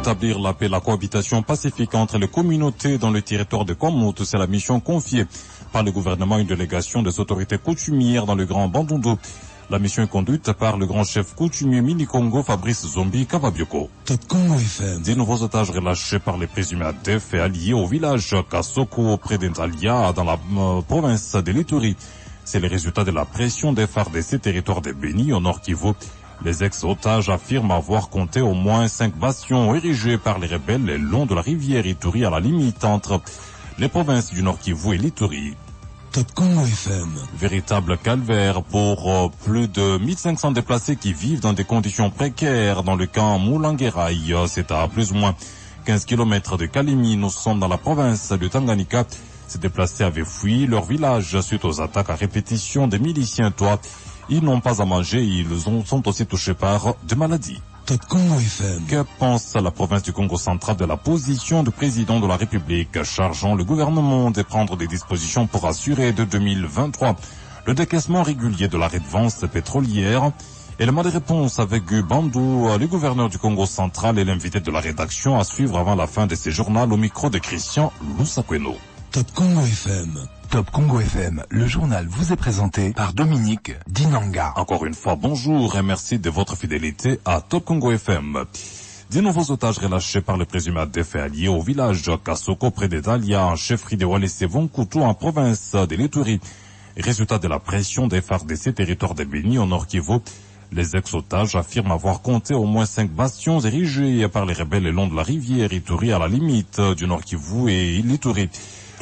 rétablir la paix et la cohabitation pacifique entre les communautés dans le territoire de Kwamout. C'est la mission confiée par le gouvernement à une délégation des autorités coutumières dans le Grand Bandundu. La mission est conduite par le grand chef coutumier Mini-Congo, Fabrice Zombi Kababioko. Des nouveaux otages relâchés par les présumés ADF et alliés au village Kasoko, près d'Intalia, dans la province de l'Ituri. C'est le résultat de la pression des FARDC territoire de Beni au nord Kivu. Les ex-otages affirment avoir compté au moins 5 bastions érigés par les rebelles le long de la rivière Ituri à la limite entre les provinces du nord Kivu et l'Ituri. Véritable calvaire pour plus de 1500 déplacés qui vivent dans des conditions précaires dans le camp Moulangueraï. C'est à plus ou moins 15 km de Kalimi. Nous sommes dans la province de Tanganyika. Ces déplacés avaient fui leur village suite aux attaques à répétition des miliciens. Ils n'ont pas à manger, ils sont aussi touchés par des maladies. Que pense la province du Congo central de la position du président de la République chargeant le gouvernement de prendre des dispositions pour assurer de 2023 le décaissement régulier de la redevance pétrolière? Élément de réponse avec Gu Bandou, le gouverneur du Congo central et l'invité de la rédaction à suivre avant la fin de ces journaux au micro de Christian Lusakweno. Top Congo FM. Top Congo FM, le journal vous est présenté par Dominique Dinanga. Encore une fois, bonjour et merci de votre fidélité à Top Congo FM. Des nouveaux otages relâchés par le présumé ADF alliés au village Kasoko près de Dalia, en chefferie de Walese Vonkutu en province de l'Ituri. Résultat de la pression des FARDC territoire de Beni au nord Kivu, les ex-otages affirment avoir compté au moins 5 bastions érigés par les rebelles le long de la rivière Ituri à la limite du nord Kivu et l'Ituri.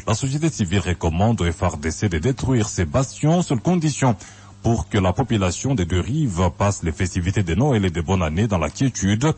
La société civile recommande au FARDC de détruire ces bastions seules conditions pour que la population des deux rives passe les festivités de Noël et de bonne année dans la quiétude.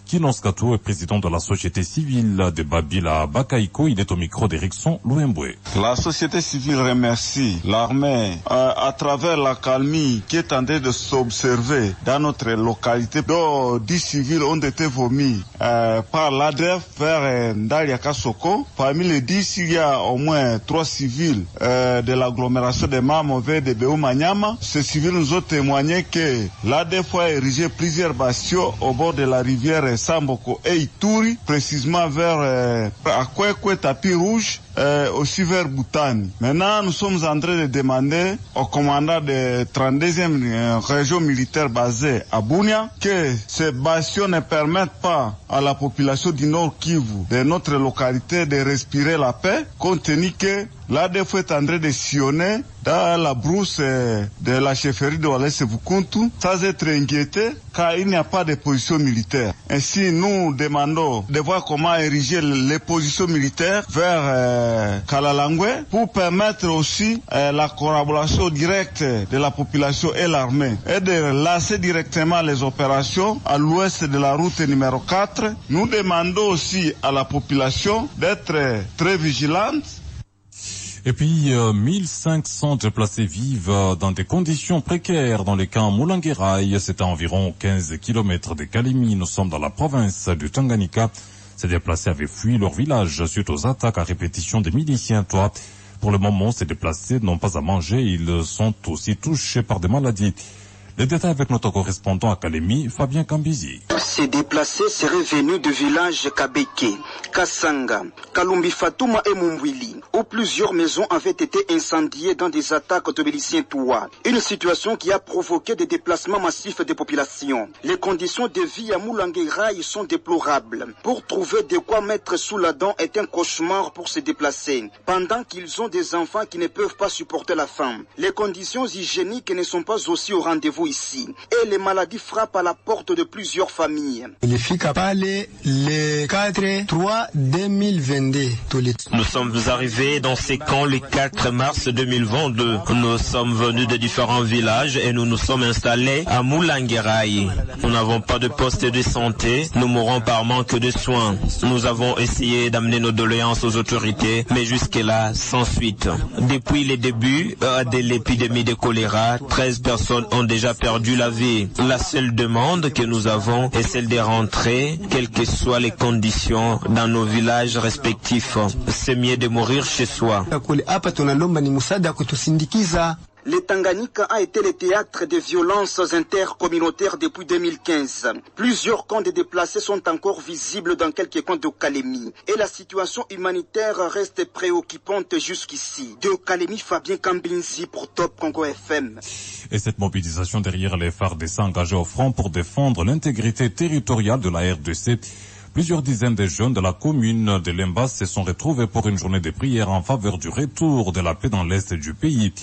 Kinos Kato est président de la société civile de Babila Bakaïko. Il est au micro d'Erickson Louemboué. La société civile remercie l'armée à travers la calmie qui est en train de s'observer dans notre localité. 10 civils ont été vomis par l'ADF vers Ndalia Kasoko. Parmi les 10, il y a au moins 3 civils de l'agglomération de Mamové de Beumanyama. Ces civils nous ont témoigné que l'ADF a érigé plusieurs bastions au bord de la rivière Samboko et Ituri, précisément vers Akwekwe, Tapis Rouge, aussi vers Boutani. Maintenant, nous sommes en train de demander au commandant de 32e région militaire basée à Bunia que ces bastions ne permettent pas à la population du Nord Kivu, de notre localité, de respirer la paix, compte tenu que l'ADF est en train de sillonner dans la brousse de la chefferie de Walese Vukuntu sans être inquiété car il n'y a pas de position militaire. Ainsi, nous demandons de voir comment ériger les positions militaires vers Kalalangwe pour permettre aussi la collaboration directe de la population et l'armée et de lancer directement les opérations à l'ouest de la route numéro 4. Nous demandons aussi à la population d'être très vigilante. Et puis, 1500 déplacés vivent dans des conditions précaires dans les camps Moulangueraï. C'est à environ 15 km de Kalimi. Nous sommes dans la province du Tanganyika. Ces déplacés avaient fui leur village suite aux attaques à répétition des miliciens. Pour le moment, ces déplacés n'ont pas à manger. Ils sont aussi touchés par des maladies. Les détails avec notre correspondant à Kalemi, Fabien Kambizi. Ces déplacés seraient venus du village Kabeke, Kasanga, Kalumbi Fatouma et Mumbwili, où plusieurs maisons avaient été incendiées dans des attaques de miliciens Toua. Une situation qui a provoqué des déplacements massifs des populations. Les conditions de vie à Moulangueraï sont déplorables. Pour trouver de quoi mettre sous la dent est un cauchemar pour se déplacer, pendant qu'ils ont des enfants qui ne peuvent pas supporter la faim. Les conditions hygiéniques ne sont pas aussi au rendez-vous ici, et les maladies frappent à la porte de plusieurs familles. Le 4/3/2022. Nous sommes arrivés dans ces camps le 4 mars 2022. Nous sommes venus de différents villages et nous nous sommes installés à Moulangueraï. Nous n'avons pas de poste de santé, nous mourons par manque de soins. Nous avons essayé d'amener nos doléances aux autorités, mais jusque-là, sans suite. Depuis les débuts de l'épidémie de choléra, 13 personnes ont déjà perdu la vie. La seule demande que nous avons est celle de rentrer, quelles que soient les conditions, dans nos villages respectifs. C'est mieux de mourir chez soi. Le Tanganyika a été le théâtre de violences intercommunautaires depuis 2015. Plusieurs camps de déplacés sont encore visibles dans quelques camps de Kalemi. Et la situation humanitaire reste préoccupante jusqu'ici. De Kalemi, Fabien Kambinzi pour Top Congo FM. Et cette mobilisation derrière les FARDC engagés au front pour défendre l'intégrité territoriale de la RDC. Plusieurs dizaines de jeunes de la commune de Lemba se sont retrouvés pour une journée de prière en faveur du retour de la paix dans l'est du pays.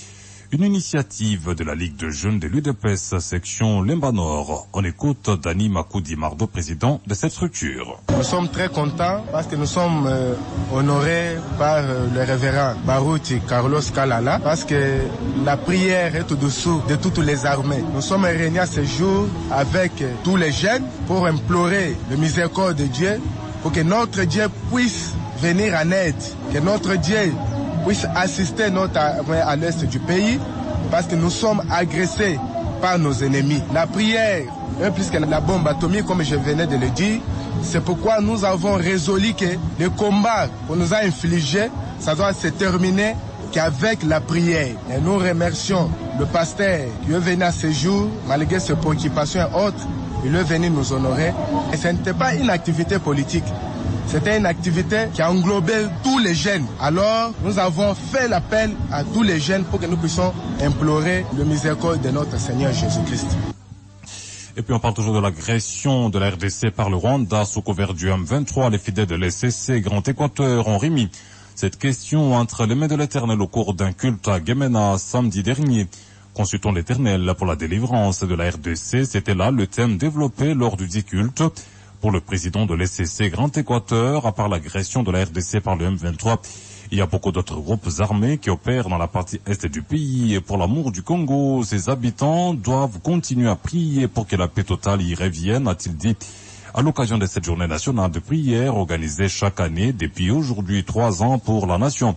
Une initiative de la Ligue de jeunes de l'UDPS, section Lemba Nord. On écoute Dani Makoudi Mardo, président de cette structure. Nous sommes très contents parce que nous sommes honorés par le révérend Barouti Carlos Kalala, parce que la prière est au-dessous de toutes les armées. Nous sommes réunis à ce jour avec tous les jeunes pour implorer le miséricorde de Dieu, pour que notre Dieu puisse venir en aide, que notre Dieu puisse assister notre armée à l'est du pays, parce que nous sommes agressés par nos ennemis. La prière est plus que la bombe atomique, comme je venais de le dire. C'est pourquoi nous avons résolu que le combat qu'on nous a infligé, ça doit se terminer qu'avec la prière. Et nous remercions le pasteur qui est venu à ce jour, malgré ses préoccupations et autres, il est venu nous honorer. Et ce n'était pas une activité politique. C'était une activité qui a englobé tous les jeunes. Alors, nous avons fait l'appel à tous les jeunes pour que nous puissions implorer le miséricorde de notre Seigneur Jésus-Christ. Et puis on parle toujours de l'agression de la RDC par le Rwanda sous couvert du M23. Les fidèles de l'SCC Grand Équateur ont remis cette question entre les mains de l'Éternel au cours d'un culte à Gemena samedi dernier. Consultons l'Éternel pour la délivrance de la RDC. C'était là le thème développé lors du dit culte. Pour le président de l'SCC Grand Équateur, à part l'agression de la RDC par le M23, il y a beaucoup d'autres groupes armés qui opèrent dans la partie est du pays. Et pour l'amour du Congo, ses habitants doivent continuer à prier pour que la paix totale y revienne, a-t-il dit, à l'occasion de cette journée nationale de prière organisée chaque année depuis aujourd'hui 3 ans pour la nation.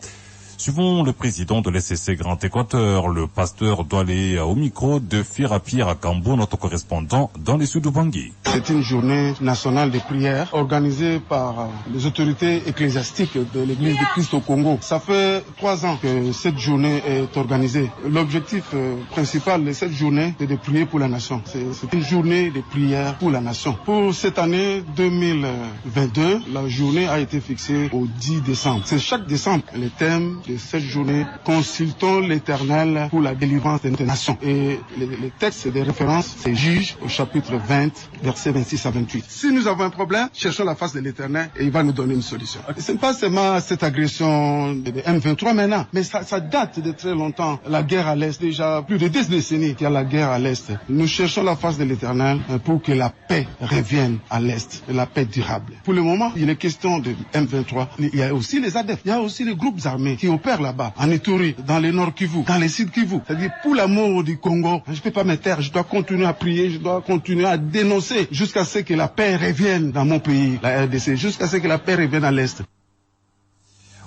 Suivons le président de l'SCC Grand Équateur, le pasteur doit aller au micro de Firapierre à Cambo, notre correspondant dans les sud de Bangui. C'est une journée nationale de prière organisée par les autorités ecclésiastiques de l'Église du Christ au Congo. Ça fait 3 ans que cette journée est organisée. L'objectif principal de cette journée est de prier pour la nation. C'est une journée de prière pour la nation. Pour cette année 2022, la journée a été fixée au 10 décembre. C'est chaque décembre le thème de cette journée, consultons l'Éternel pour la délivrance de notre nation. Et le texte de référence, c'est Juge au chapitre 20, versets 26 à 28. Si nous avons un problème, cherchons la face de l'Éternel et il va nous donner une solution. Ce n'est pas seulement cette agression de M23 maintenant, mais ça date de très longtemps. La guerre à l'Est, déjà plus de 10 décennies qu'il y a la guerre à l'Est. Nous cherchons la face de l'Éternel pour que la paix revienne à l'Est, la paix durable. Pour le moment, il est question de M23. Il y a aussi les ADF, il y a aussi les groupes armés qui opèrent là-bas, en Ituri, dans le nord Kivu, dans le sud Kivu. C'est-à-dire, pour l'amour du Congo, je ne peux pas me taire, je dois continuer à prier, je dois continuer à dénoncer jusqu'à ce que la paix revienne dans mon pays, la RDC, jusqu'à ce que la paix revienne à l'Est.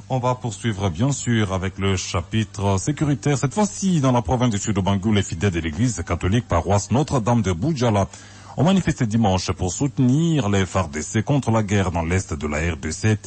On va poursuivre bien sûr avec le chapitre sécuritaire. Cette fois-ci, dans la province du Sud-Bangui, les fidèles de l'église catholique paroisse Notre-Dame de Boudjala ont manifesté dimanche pour soutenir les FARDC contre la guerre dans l'est de la RDC.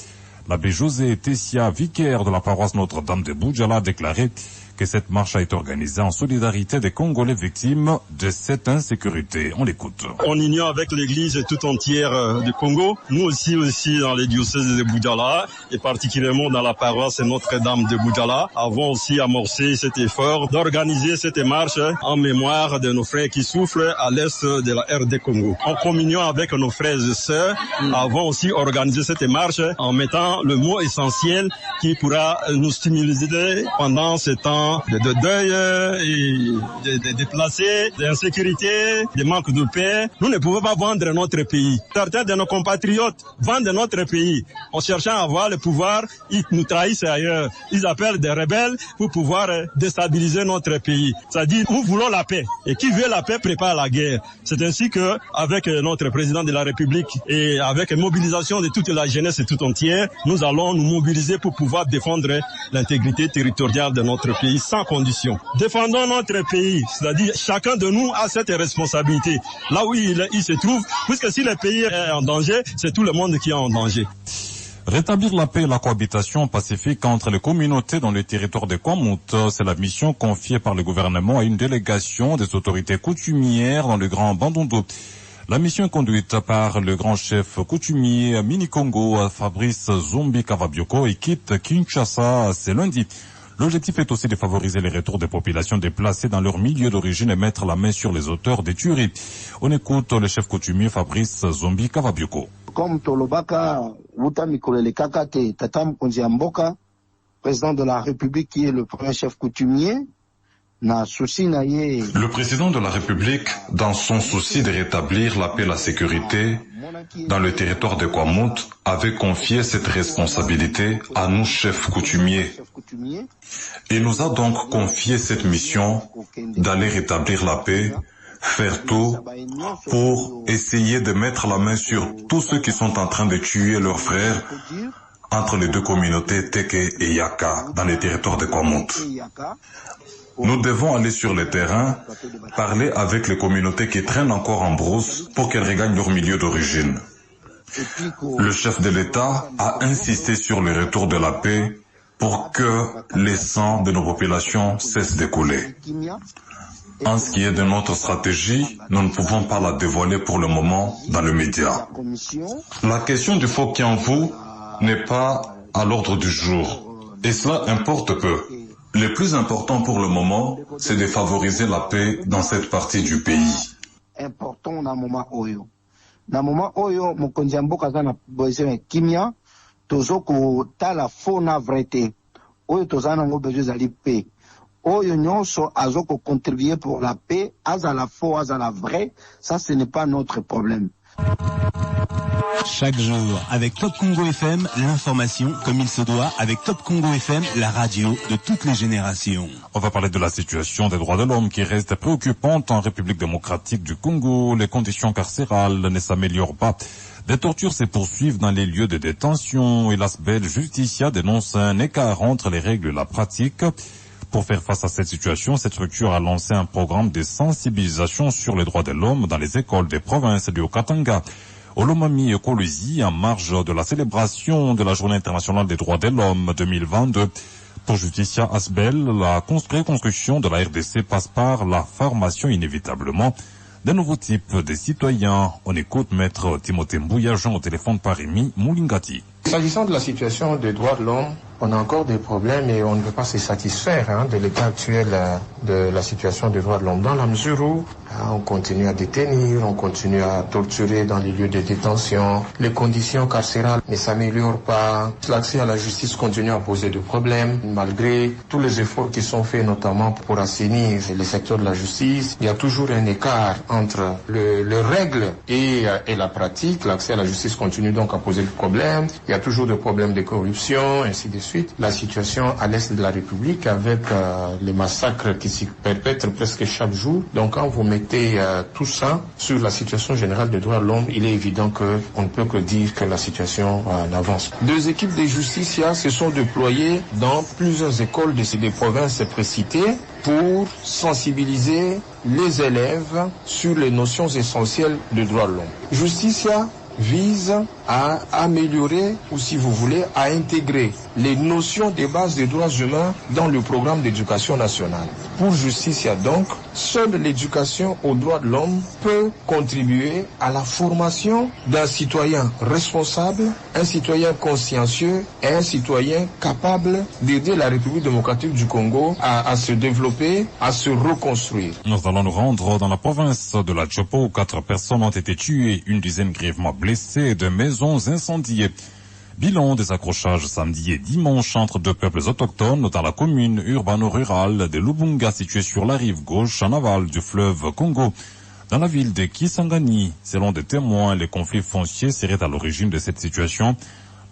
L'abbé José Tessia, vicaire de la paroisse Notre-Dame de Boudjala, a déclaré que cette marche a été organisée en solidarité des Congolais victimes de cette insécurité. On l'écoute. En union avec l'église tout entière du Congo, nous aussi dans les diocèses de Boudjala et particulièrement dans la paroisse Notre-Dame de Boudjala, avons aussi amorcé cet effort d'organiser cette marche en mémoire de nos frères qui souffrent à l'est de la RD Congo. En communion avec nos frères et sœurs, avons aussi organisé cette marche en mettant le mot essentiel qui pourra nous stimuler pendant ce temps de deuil et de déplacés, d'insécurité, de manque de paix. Nous ne pouvons pas vendre notre pays. Certains de nos compatriotes vendent notre pays. En cherchant à avoir le pouvoir, ils nous trahissent ailleurs. Ils appellent des rebelles pour pouvoir déstabiliser notre pays. C'est-à-dire, nous voulons la paix. Et qui veut la paix prépare la guerre. C'est ainsi que, avec notre président de la République et avec mobilisation de toute la jeunesse tout entière, nous allons nous mobiliser pour pouvoir défendre l'intégrité territoriale de notre pays sans condition. Défendons notre pays, c'est-à-dire chacun de nous a cette responsabilité. Là où il se trouve, puisque si le pays est en danger, c'est tout le monde qui est en danger. Rétablir la paix et la cohabitation pacifique entre les communautés dans le territoire de Kwamut, c'est la mission confiée par le gouvernement à une délégation des autorités coutumières dans le Grand Bandundu. La mission est conduite par le grand chef coutumier Mini-Congo, Fabrice Zombi Kavabioko, et quitte Kinshasa ce lundi. L'objectif est aussi de favoriser les retours des populations déplacées dans leur milieu d'origine et mettre la main sur les auteurs des tueries. On écoute le chef coutumier Fabrice Zombi Kavabioko. Comme Tolobaka, Wutamikolele Kakate, Tatam Konziamboka, président de la République qui est le premier chef coutumier, le président de la République, dans son souci de rétablir la paix et la sécurité dans le territoire de Kwamut, avait confié cette responsabilité à nous chefs coutumiers. Il nous a donc confié cette mission d'aller rétablir la paix, faire tout pour essayer de mettre la main sur tous ceux qui sont en train de tuer leurs frères entre les deux communautés Teke et Yaka dans les territoires de Kwamut. Nous devons aller sur le terrain, parler avec les communautés qui traînent encore en brousse pour qu'elles regagnent leur milieu d'origine. Le chef de l'État a insisté sur le retour de la paix pour que les sangs de nos populations cessent de couler. En ce qui est de notre stratégie, nous ne pouvons pas la dévoiler pour le moment dans le média. La question du Fo Kianvu n'est pas à l'ordre du jour, et cela importe peu. Le plus important pour le moment, c'est de favoriser la paix dans cette partie du pays. Important na moment oyo. Na moment oyo, mokonzi mboka za na besoin kimia, tozoko tala fona vrete. Oyo tozana ngo besoin zali paix. Oyo nyonso azoko contribuer pour la paix, azala faux, azala vrai, ça ce n'est pas notre problème. Chaque jour, avec Top Congo FM, l'information comme il se doit, avec Top Congo FM, la radio de toutes les générations. On va parler de la situation des droits de l'homme qui reste préoccupante en République démocratique du Congo. Les conditions carcérales ne s'améliorent pas. Des tortures se poursuivent dans les lieux de détention et l'ASBEL Justicia dénonce un écart entre les règles et la pratique. Pour faire face à cette situation, cette structure a lancé un programme de sensibilisation sur les droits de l'homme dans les écoles des provinces du Haut-Katanga. Olomami et Kolosi, en marge de la célébration de la Journée internationale des droits de l'homme 2022. Pour Justicia Asbel, la reconstruction de la RDC passe par la formation inévitablement d'un nouveau type de citoyens. On écoute Maître Timothée Mbouyajan au téléphone par Rémi Moulingati. S'agissant de la situation des droits de l'homme, on a encore des problèmes et on ne peut pas se satisfaire de l'état actuel de la situation des droits de l'homme, dans la mesure où on continue à détenir, on continue à torturer dans les lieux de détention, les conditions carcérales ne s'améliorent pas, l'accès à la justice continue à poser des problèmes, malgré tous les efforts qui sont faits notamment pour assainir le secteur de la justice. Il y a toujours un écart entre les règles et la pratique. L'accès à la justice continue donc à poser des problèmes. Il y a toujours des problèmes de corruption, ainsi de suite. La situation à l'est de la République avec les massacres qui s'y perpètrent presque chaque jour. Donc quand vous mettez tout ça sur la situation générale des droits de l'homme, il est évident qu'on ne peut que dire que la situation n'avance. 2 équipes de justice se sont déployées dans plusieurs écoles des provinces précitées pour sensibiliser les élèves sur les notions essentielles des droits de l'homme. Justicia vise à améliorer, ou si vous voulez, à intégrer les notions de base des droits humains dans le programme d'éducation nationale. Pour Justicia donc, seule l'éducation aux droits de l'homme peut contribuer à la formation d'un citoyen responsable, un citoyen consciencieux et un citoyen capable d'aider la République démocratique du Congo à se développer, à se reconstruire. Nous allons nous rendre dans la province de la Tchopo où 4 personnes ont été tuées, une dizaine grièvement blessées et 2 maisons incendiées. Bilan des accrochages samedi et dimanche entre 2 peuples autochtones dans la commune urbano-rurale de Lubunga située sur la rive gauche en aval du fleuve Congo. Dans la ville de Kisangani, selon des témoins, les conflits fonciers seraient à l'origine de cette situation.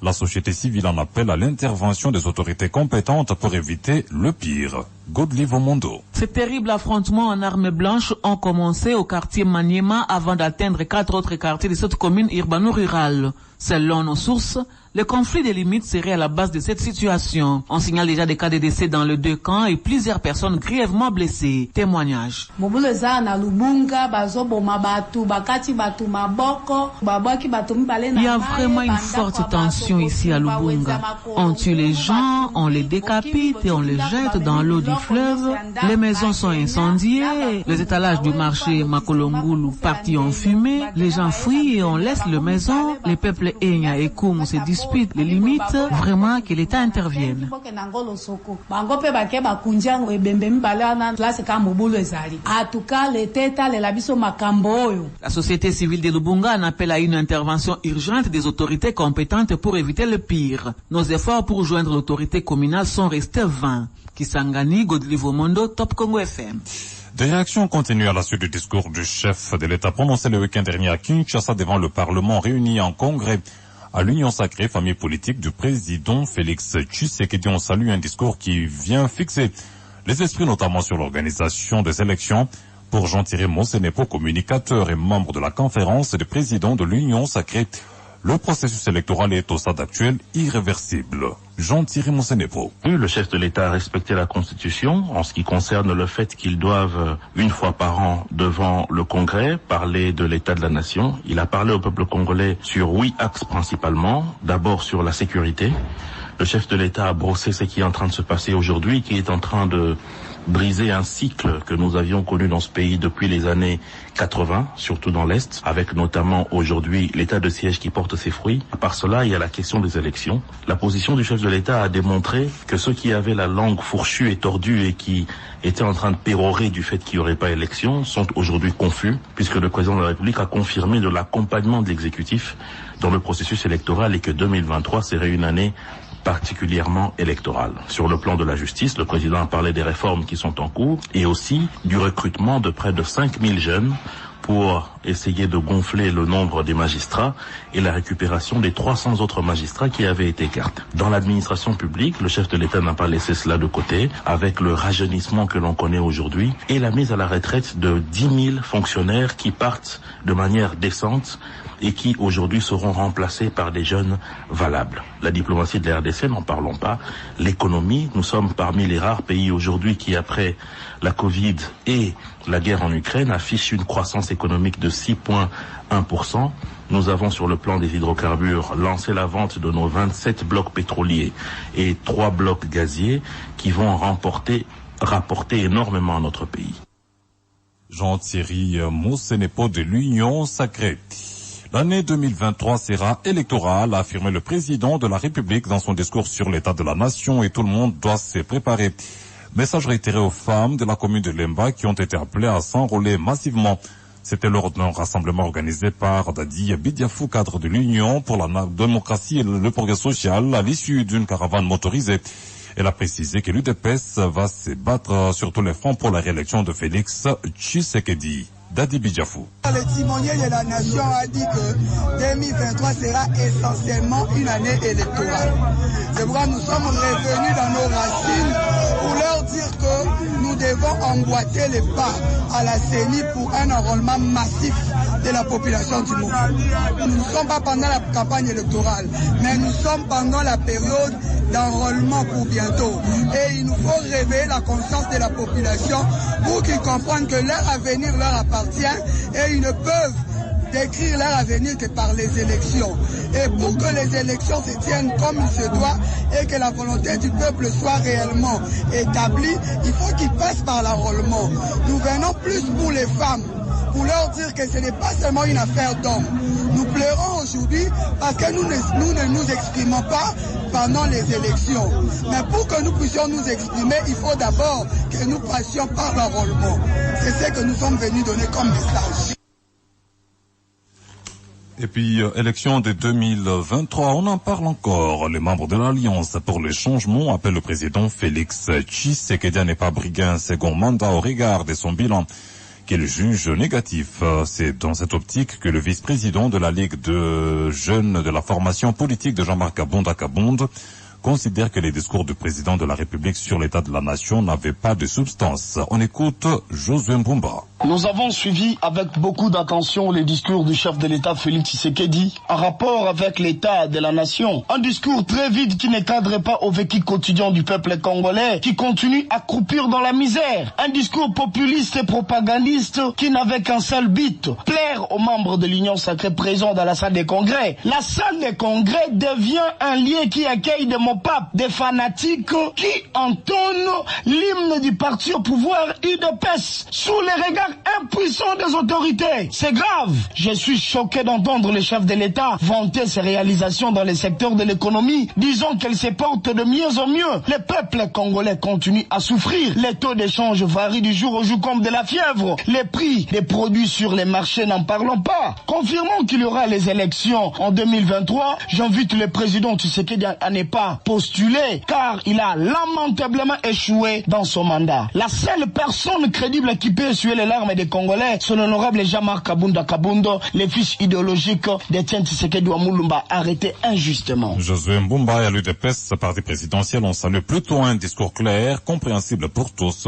La société civile en appelle à l'intervention des autorités compétentes pour éviter le pire. Godlive Mondo. Ces terribles affrontements en armes blanches ont commencé au quartier Maniema avant d'atteindre 4 autres quartiers de cette commune urbano-rurale. Selon nos sources, Le conflit des limites serait à la base de cette situation. On signale déjà des cas de décès dans les deux camps et plusieurs personnes grièvement blessées. Témoignage. Il y a vraiment une forte tension ici à Lubunga. On tue les gens, on les décapite et on les jette dans l'eau du fleuve. Les maisons sont incendiées, les étalages du marché Makolongulu partis en fumée. Les gens fuient et on laisse les maisons. Les peuples Enya et Koum se disputent les limites. Vraiment que l'État intervienne. La société civile de Lubunga en appelle à une intervention urgente des autorités compétentes pour éviter le pire. Nos efforts pour joindre l'autorité communale sont restés vains. Kisangani, Godlivo Mondo, Top Congo FM. Des réactions continuent à la suite du discours du chef de l'État prononcé le week-end dernier à Kinshasa devant le Parlement réuni en congrès. À l'Union sacrée, famille politique du président Félix Tshisekedi, on salue un discours qui vient fixer les esprits notamment sur l'organisation des élections. Pour Jean-Thierry Mosenepo, communicateur et membre de la conférence des présidents de l'Union sacrée, le processus électoral est au stade actuel irréversible. Jean-Thierry Mosenepo. Le chef de l'État a respecté la Constitution en ce qui concerne le fait qu'ils doivent, une fois par an, devant le Congrès, parler de l'état de la nation. Il a parlé au peuple congolais sur 8 axes principalement. D'abord sur la sécurité. Le chef de l'État a brossé ce qui est en train de se passer aujourd'hui, qui est en train de briser un cycle que nous avions connu dans ce pays depuis les années 80, surtout dans l'Est, avec notamment aujourd'hui l'état de siège qui porte ses fruits. À part cela, il y a la question des élections. La position du chef de l'État a démontré que ceux qui avaient la langue fourchue et tordue et qui étaient en train de pérorer du fait qu'il n'y aurait pas élection sont aujourd'hui confus, puisque le président de la République a confirmé de l'accompagnement de l'exécutif dans le processus électoral et que 2023 serait une année particulièrement électorale. Sur le plan de la justice, le président a parlé des réformes qui sont en cours et aussi du recrutement de près de 5000 jeunes pour essayer de gonfler le nombre des magistrats et la récupération des 300 autres magistrats qui avaient été écartés. Dans l'administration publique, le chef de l'État n'a pas laissé cela de côté, avec le rajeunissement que l'on connaît aujourd'hui et la mise à la retraite de 10 000 fonctionnaires qui partent de manière décente et qui aujourd'hui seront remplacés par des jeunes valables. La diplomatie de la RDC, n'en parlons pas. L'économie, nous sommes parmi les rares pays aujourd'hui qui, après la Covid et la guerre en Ukraine, affichent une croissance économique de 6,1%. Nous avons sur le plan des hydrocarbures lancé la vente de nos 27 blocs pétroliers et 3 blocs gaziers qui vont rapporter énormément à notre pays. Jean-Thierry Mosenepo de l'Union sacrée. L'année 2023 sera électorale, a affirmé le président de la République dans son discours sur l'état de la nation et tout le monde doit se préparer. Message réitéré aux femmes de la commune de Lemba qui ont été appelées à s'enrôler massivement. C'était lors d'un rassemblement organisé par Dadi Bidiafou, cadre de l'Union pour la démocratie et le progrès social, à l'issue d'une caravane motorisée. Elle a précisé que l'UDPS va se battre sur tous les fronts pour la réélection de Félix Tshisekedi. Dadi Bidiafou. Le timonier de la nation a dit que 2023 sera essentiellement une année électorale. C'est pourquoi nous sommes revenus dans nos racines pour leur dire que nous devons emboîter les pas à la CENI pour un enrôlement massif de la population du monde. Nous ne sommes pas pendant la campagne électorale, mais nous sommes pendant la période d'enrôlement pour bientôt. Et il nous faut réveiller la conscience de la population pour qu'ils comprennent que leur avenir leur appartient et ils ne peuvent décrire leur avenir que par les élections. Et pour que les élections se tiennent comme il se doit et que la volonté du peuple soit réellement établie, il faut qu'ils passent par l'enrôlement. Nous venons plus pour les femmes, pour leur dire que ce n'est pas seulement une affaire d'hommes. Nous pleurons aujourd'hui parce que nous ne nous exprimons pas pendant les élections. Mais pour que nous puissions nous exprimer, il faut d'abord que nous passions par l'enrôlement. C'est ce que nous sommes venus donner comme message. Et puis, élection de 2023, on en parle encore. Les membres de l'Alliance pour les changements appellent le président Félix Tshisekedi à ne pas briguer un second mandat au regard de son bilan qu'il juge négatif. C'est dans cette optique que le vice-président de la Ligue de jeunes de la formation politique de Jean-Marc Kabonde considère que les discours du président de la République sur l'état de la nation n'avaient pas de substance. On écoute Josué Mbumba. Nous avons suivi avec beaucoup d'attention les discours du chef de l'État Félix Tshisekedi en rapport avec l'état de la nation. Un discours très vide qui ne cadre pas au vécu quotidien du peuple congolais qui continue à croupir dans la misère. Un discours populiste et propagandiste qui n'avait qu'un seul but, plaire aux membres de l'Union sacrée présents dans la salle des congrès. La salle des congrès devient un lieu qui accueille des mopapes, des fanatiques qui entonnent l'hymne du parti au pouvoir UDPS sous les regards impuissants des autorités. C'est grave. Je suis choqué d'entendre le chef de l'État vanter ses réalisations dans le secteur de l'économie, disant qu'elle se porte de mieux en mieux. Le peuple congolais continue à souffrir. Les taux d'échange varient du jour au jour comme de la fièvre. Les prix des produits sur les marchés, n'en parlons pas. Confirmons qu'il y aura les élections en 2023. J'invite le président Tshisekedi à ne pas postuler, car il a lamentablement échoué dans son mandat. La seule personne crédible qui peut essuyer les larmes des Congolais, c'est l'honorable Jean-Marc Kabunda Kabundo, le fils idéologique d'Etienne Tshisekedi Wamulumba, arrêté injustement. Josué Mbumba et à l'UDPS, parti présidentiel, on salue plutôt un discours clair, compréhensible pour tous.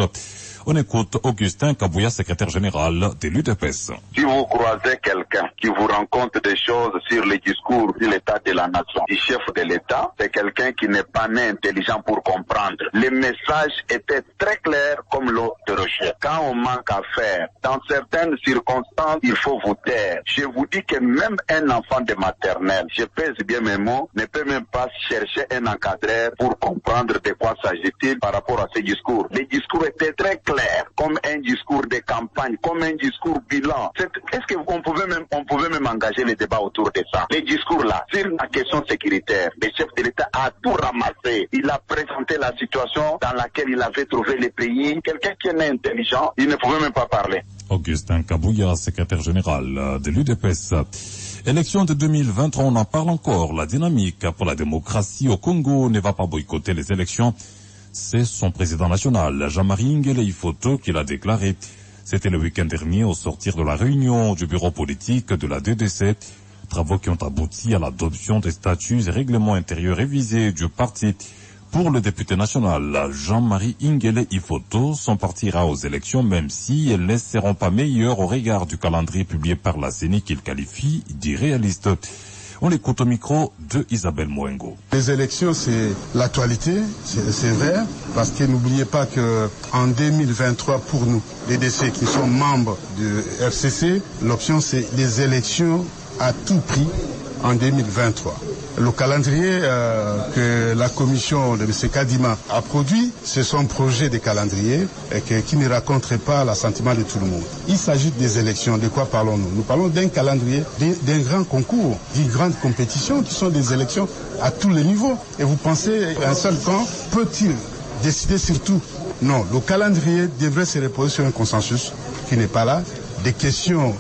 On écoute Augustin Kabouya, secrétaire général de l'UDPS. Si vous croisez quelqu'un qui vous raconte des choses sur le discours de l'état de la nation, du chef de l'État, c'est quelqu'un qui n'est pas né intelligent pour comprendre. Le message était très clair comme l'eau de rocher. Quand on manque à faire, dans certaines circonstances, il faut vous taire. Je vous dis que même un enfant de maternelle, je pèse bien mes mots, ne peut même pas chercher un encadreur pour comprendre de quoi s'agit-il par rapport à ce discours. Le discours était très clair, comme un discours de campagne, comme un discours bilan. Est-ce qu'on pouvait même engager les débats autour de ça? Les discours là, sur la question sécuritaire, le chef de l'État a tout ramassé. Il a présenté la situation dans laquelle il avait trouvé le pays. Quelqu'un qui est intelligent, il ne pouvait même pas parler. Augustin Kabouya, secrétaire général de l'UDPS. Élection de 2023, on en parle encore. La dynamique pour la démocratie au Congo ne va pas boycotter les élections. C'est son président national, Jean-Marie Ngele Ifoto, qui l'a déclaré. C'était le week-end dernier au sortir de la réunion du bureau politique de la DDC. Travaux qui ont abouti à l'adoption des statuts et règlements intérieurs révisés du parti. Pour le député national, Jean-Marie Ngele Ifoto, son parti ira aux élections, même si elles ne seront pas meilleures au regard du calendrier publié par la CENI qu'il qualifie d'irréaliste. On l'écoute au micro de Isabelle Mouengo. Les élections, c'est l'actualité, c'est vrai, parce que n'oubliez pas que en 2023, pour nous, les DC qui sont membres du RCC, l'option c'est les élections à tout prix en 2023. Le calendrier que la commission de M. Kadima a produit, c'est son projet de calendrier qui ne raconterait pas l'assentiment de tout le monde. Il s'agit des élections. De quoi parlons-nous? Nous parlons d'un calendrier, d'un grand concours, d'une grande compétition qui sont des élections à tous les niveaux. Et vous pensez qu'un seul camp peut-il décider sur tout? Non, le calendrier devrait se reposer sur un consensus qui n'est pas là. Des questions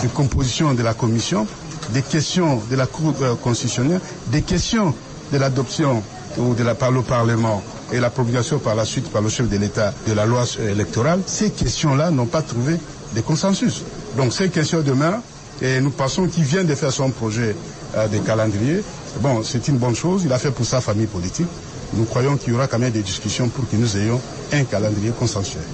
de composition de la commission, des questions de la Cour constitutionnelle, des questions de l'adoption ou par le Parlement et la promulgation par la suite par le chef de l'État de la loi électorale, ces questions-là n'ont pas trouvé de consensus. Donc ces questions demeurent et nous pensons qu'il vient de faire son projet de calendrier. Bon, c'est une bonne chose, il a fait pour sa famille politique. Nous croyons qu'il y aura quand même des discussions pour que nous ayons un calendrier consensuel.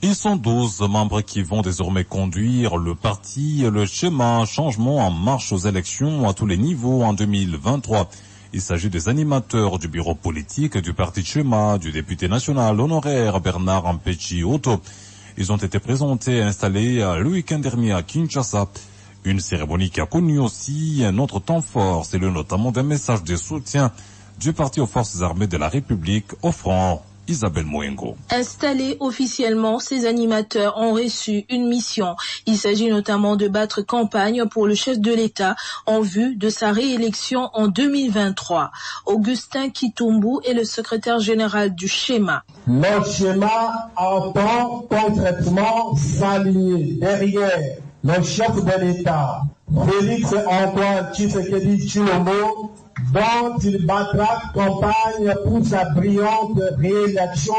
Ils sont 12 membres qui vont désormais conduire le parti, le schéma changement en marche aux élections à tous les niveaux en 2023. Il s'agit des animateurs du bureau politique du parti schéma, du député national honoraire Bernard Ampechi Otto. Ils ont été présentés et installés le week-end dernier à Kinshasa. Une cérémonie qui a connu aussi un autre temps fort, c'est le notamment d'un message de soutien du parti aux forces armées de la République offrant Isabelle Mouengo. Installés officiellement, ces animateurs ont reçu une mission. Il s'agit notamment de battre campagne pour le chef de l'État en vue de sa réélection en 2023. Augustin Kitumbu est le secrétaire général du schéma. Notre schéma entend concrètement s'aligner derrière le chef de l'État, Félix Antoine Tshisekedi Tshilombo, dont il battra campagne pour sa brillante réélection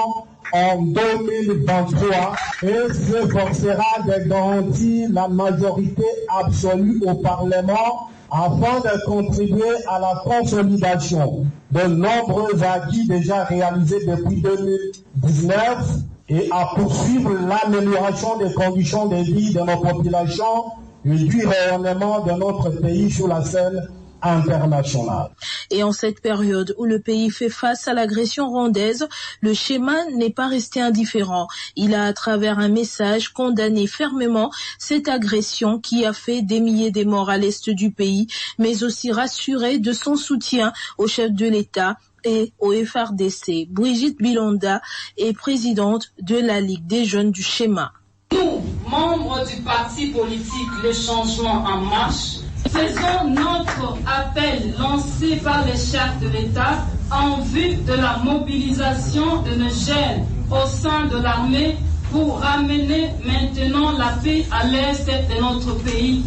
en 2023 et s'efforcera de garantir la majorité absolue au Parlement afin de contribuer à la consolidation de nombreux acquis déjà réalisés depuis 2019 et à poursuivre l'amélioration des conditions de vie de nos populations et du rayonnement de notre pays sur la scène internationale. Et en cette période où le pays fait face à l'agression rwandaise, le schéma n'est pas resté indifférent. Il a, à travers un message, condamné fermement cette agression qui a fait des milliers de morts à l'est du pays, mais aussi rassuré de son soutien au chef de l'État et au FRDC. Brigitte Bilonda est présidente de la Ligue des jeunes du schéma. Nous, membres du parti politique Le Changement en Marche, faisons notre appel lancé par les chefs de l'État en vue de la mobilisation de nos jeunes au sein de l'armée pour ramener maintenant la paix à l'est de notre pays.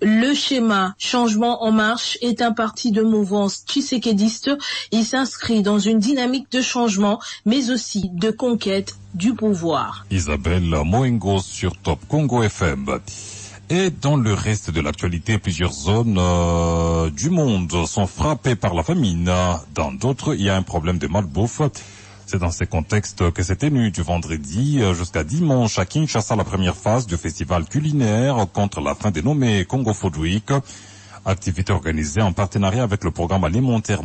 Le schéma Changement en Marche est un parti de mouvance tshisekédiste. Il s'inscrit dans une dynamique de changement, mais aussi de conquête du pouvoir. Isabelle Moengo sur Top Congo FM. Et dans le reste de l'actualité, plusieurs zones du monde sont frappées par la famine. Dans d'autres, il y a un problème de malbouffe. C'est dans ces contextes que s'est tenue du vendredi jusqu'à dimanche à Kinshasa la première phase du festival culinaire contre la faim dénommé Congo Food Week. Activité organisée en partenariat avec le programme alimentaire.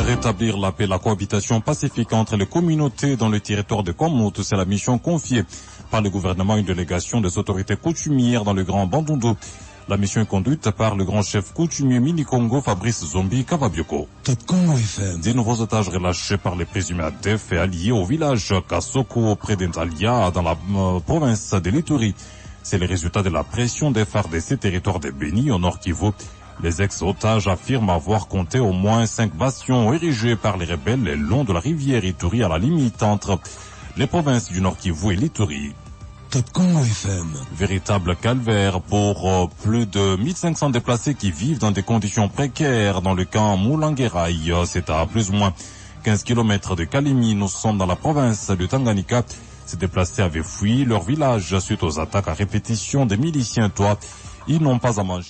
Rétablir la paix et la cohabitation pacifique entre les communautés dans le territoire de Kwamout, c'est la mission confiée par le gouvernement à une délégation des autorités coutumières dans le Grand Bandundu. La mission est conduite par le grand chef coutumier Mini-Congo, Fabrice Zombi Kavabioko. Top Congo FM. Des nouveaux otages relâchés par les présumés ADF et alliés au village Kasoko près d'Entalia dans la province de l'Ituri. C'est le résultat de la pression des phares de ces territoires de Béni au Nord Kivu. Les ex-otages affirment avoir compté au moins 5 bastions érigés par les rebelles le long de la rivière Ituri à la limite entre les provinces du Nord Kivu et l'Ituri. Top Congo FM. Véritable calvaire pour plus de 1500 déplacés qui vivent dans des conditions précaires dans le camp Moulangueraï. C'est à plus ou moins 15 km de Kalimi. Nous sommes dans la province de Tanganyika. Ces déplacés avaient fui leur village suite aux attaques à répétition des miliciens. Ils n'ont pas à manger.